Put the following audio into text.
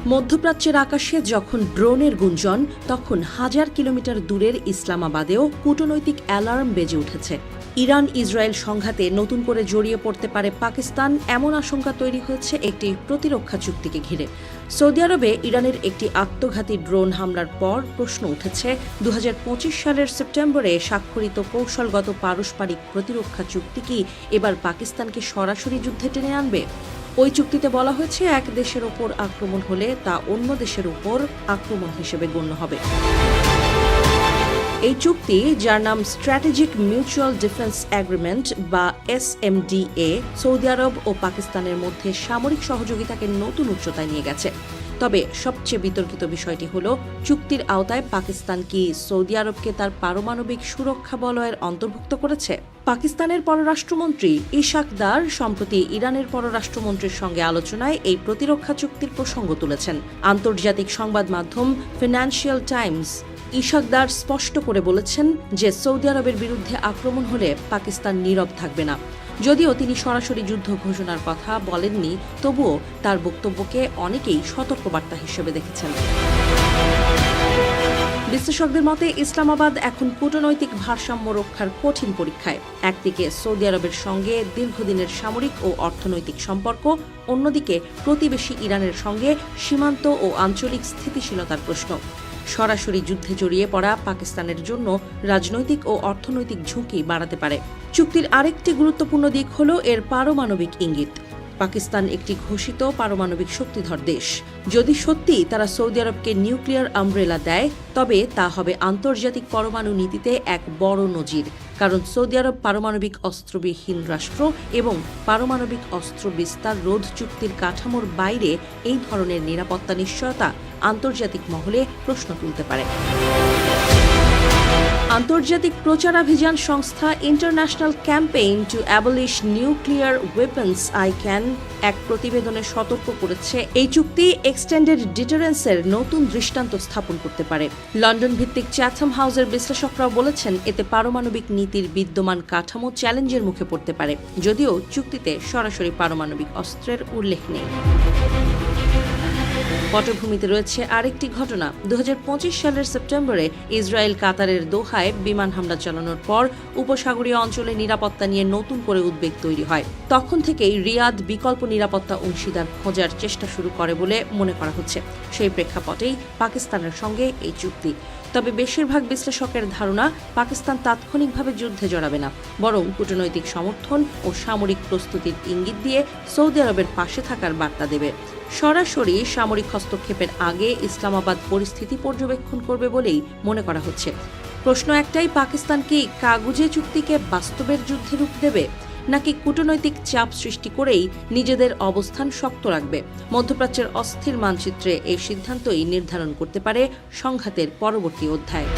মধ্যপ্রাচ্যের আকাশে যখন ড্রোনের গুঞ্জন, তখন হাজার কিলোমিটার দূরের ইসলামাবাদেও কূটনৈতিক অ্যালার্ম বেজে উঠেছে। ইরান ইসরায়েল সংঘাতে নতুন করে জড়িয়ে পড়তে পারে পাকিস্তান, এমন আশঙ্কা তৈরি হয়েছে একটি প্রতিরক্ষা চুক্তিকে ঘিরে। সৌদি আরবে ইরানের একটি আত্মঘাতী ড্রোন হামলার পর প্রশ্ন উঠেছে, 2025 সালের সেপ্টেম্বরে স্বাক্ষরিত কৌশলগত পারস্পরিক প্রতিরক্ষা চুক্তি কি এবার পাকিস্তানকে সরাসরি যুদ্ধে টেনে আনবে? ওই চুক্তিতে বলা হয়েছে, এক দেশের ওপর আক্রমণ হলে তা অন্য দেশের উপর আক্রমণ হিসেবে গণ্য হবে। এই চুক্তি, যার নাম স্ট্র্যাটেজিক মিউচুয়াল ডিফেন্স এগ্রিমেন্ট বা SMDA, সৌদি আরব ও পাকিস্তানের মধ্যে সামরিক সহযোগিতাকে নতুন উচ্চতায় নিয়ে গেছে। তবে সবচেয়ে বিতর্কিত বিষয়টি হল, চুক্তির আওতায় পাকিস্তান কি সৌদি আরবকে তার পারমাণবিক সুরক্ষা বলয়ের অন্তর্ভুক্ত করেছে? পাকিস্তানের পররাষ্ট্রমন্ত্রী ইশাক দার সম্প্রতি ইরানের পররাষ্ট্রমন্ত্রীর সঙ্গে আলোচনায় এই প্রতিরক্ষা চুক্তির প্রসঙ্গ তুলেছেন। আন্তর্জাতিক সংবাদ মাধ্যম ফিনান্সিয়াল টাইমস ইশাক দার স্পষ্ট করে বলেছেন যে সৌদি আরবের বিরুদ্ধে আক্রমণ হলে পাকিস্তান নীরব থাকবে না। যদিও তিনি সরাসরি যুদ্ধ ঘোষণার কথা বলেননি, তবুও তার বক্তব্যকে অনেকেই সতর্কবার্তা হিসেবে দেখেছেন। বিশ্লেষকদের মতে, ইসলামাবাদ এখন কূটনৈতিক ভারসাম্য রক্ষার কঠিন পরীক্ষায়। একদিকে সৌদি আরবের সঙ্গে দীর্ঘদিনের সামরিক ও অর্থনৈতিক সম্পর্ক, অন্যদিকে প্রতিবেশী ইরানের সঙ্গে সীমান্ত ও আঞ্চলিক স্থিতিশীলতার প্রশ্ন। সরাসরি যুদ্ধে জড়িয়ে পড়া পাকিস্তানের জন্য রাজনৈতিক ও অর্থনৈতিক ঝুঁকি বাড়াতে পারে। চুক্তির আরেকটি গুরুত্বপূর্ণ দিক হল এর পারমাণবিক ইঙ্গিত। পাকিস্তান একটি ঘোষিত পারমাণবিক শক্তিধর দেশ। যদি সত্যি তারা সৌদি আরবকে নিউক্লিয়ার আমব্রেলা দেয়, তবে তা হবে আন্তর্জাতিক পরমাণু নীতিতে এক বড় নজির। কারণ সৌদি আরব পারমাণবিক অস্ত্রবিহীন রাষ্ট্র এবং পারমাণবিক অস্ত্র বিস্তার রোধ চুক্তির কাঠামোর বাইরে এই ধরনের নিরাপত্তা নিশ্চয়তা আন্তর্জাতিক মহলে প্রশ্ন তুলতে পারে। আন্তর্জাতিক প্রচারাভিযান সংস্থা international campaign two abolish nuclear weapons ICAN এক প্রতিবেদনে সতর্ক করেছে, এই চুক্তি এক্সটেন্ডেড ডিটারেন্সের নতুন দৃষ্টান্ত স্থাপন করতে পারে। লন্ডন ভিত্তিক চ্যাথম হাউসের বিশ্লেষকরাও বলেছেন, এতে পারমাণবিক নীতির বিদ্যমান কাঠামো চ্যালেঞ্জের মুখে পড়তে পারে, যদিও চুক্তিতে সরাসরি পারমাণবিক অস্ত্রের উল্লেখ নেই। পটভূমিতে রয়েছে আরেকটি ঘটনা। 2025 সালের সেপ্টেম্বরে ইসরায়েল কাতারের দোহায় বিমান হামলা চালানোর পর উপসাগরীয় অঞ্চলে নিরাপত্তা নিয়ে নতুন করে উদ্বেগ তৈরি হয়। তখন থেকেই রিয়াদ বিকল্প নিরাপত্তা অংশীদার খোঁজার চেষ্টা শুরু করে বলে মনে করা হচ্ছে। সেই প্রেক্ষাপটেই পাকিস্তানের সঙ্গে এই চুক্তি। তবে বেশিরভাগ বিশ্লেষকের ধারণা, পাকিস্তান তাৎক্ষণিকভাবে যুদ্ধে জড়াবে না, বরং কূটনৈতিক সমর্থন ও সামরিক প্রস্তুতির ইঙ্গিত দিয়ে সৌদি আরবের পাশে থাকার বার্তা দেবে। সরাসরি সামরিক হস্তক্ষেপের আগে ইসলামাবাদ পরিস্থিতি পর্যবেক্ষণ করবে বলেই মনে করা হচ্ছে। প্রশ্ন একটাই, পাকিস্তান কি কাগুজে চুক্তিকে বাস্তবের যুদ্ধে রূপ দেবে, নাকি কূটনৈতিক চাপ সৃষ্টি করেই নিজেদের অবস্থান শক্ত রাখবে? মধ্যপ্রাচ্যের অস্থির মানচিত্রে এই সিদ্ধান্তই নির্ধারণ করতে পারে সংঘাতের পরবর্তী অধ্যায়।